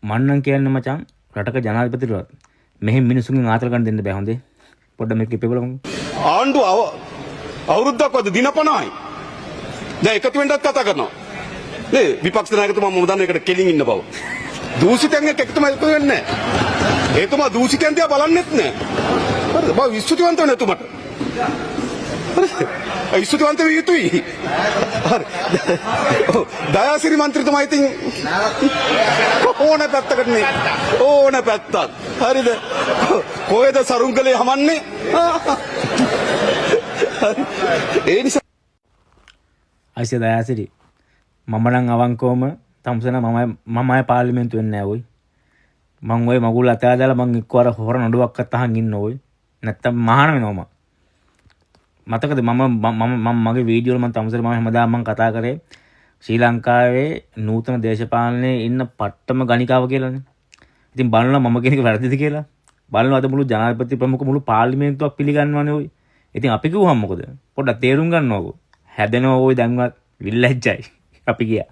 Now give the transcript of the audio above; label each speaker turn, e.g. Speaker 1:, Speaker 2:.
Speaker 1: මන්නම් කියන්නේ මචං රටක ජනාධිපතිතුමාට මෙහෙම මිනිසුන්ගෙන් ආතල් ගන්න දෙන්න බෑ හොඳේ. පොඩ්ඩක් මේක කිපේ බලමු.
Speaker 2: ආණ්ඩුව අවුරුද්දක් වද දින 50යි. දැන් එකතු වෙන්නත් කතා කරනවා. නේ විපක්ෂ නායකතුමා මම දන්න එකට කෙලින් ඉන්න බව. දූෂිතයන් එක්ක එකතුමා එකතු වෙන්නේ නැහැ. එතුමා දූෂිතයන් දිහා බලන්නෙත් නැහැ. හරිද? බා විශ්වතිවන්ත වෙන එතුමාට. හරිද? විශ්වතිවන්ත වෙ යුතුයි. හරි. දයාසිරි මන්ත්‍රීතුමා ඉතින් ඕන පැත්තකට නේ. ඕන පැත්තක්. හරිද? කොහෙද සරුංගලේ හමන්නේ? ඒ නිසා
Speaker 1: අයිසේ දයාසිරි මම නම් අවංකවම තමුසන මමයි පාර්ලිමේන්තු වෙන්නේ නැහැ ඔයි. මං ඔය මගුල් අතෑ දාලා මං එක්කවර හොර නඩුවක් අතහන් ඉන්න ඔයි. නැත්තම් මහාන වෙනවා මම. මතකද මම මගේ වීඩියෝ වල මම තමුසන මම හැමදාම මං කතා කරේ ශ්‍රී ලංකාවේ නූතන දේශපාලනයේ ඉන්න පට්ටම ගණිකාව කියලානේ. ඉතින් බලනවා මම කියන එක වැරදිද කියලා. බලනවා අද මුළු ජනාධිපති ප්‍රමුඛ මුළු පාර්ලිමේන්තුවක් පිළිගන්නවනේ ඔයි. ඉතින් අපි කිව්වහම මොකද? පොඩ්ඩක් තේරුම් ගන්නවකෝ. හැදෙනවා ඔය දැන්වත් විල්ලැජ්ජයි. අපි ගියා.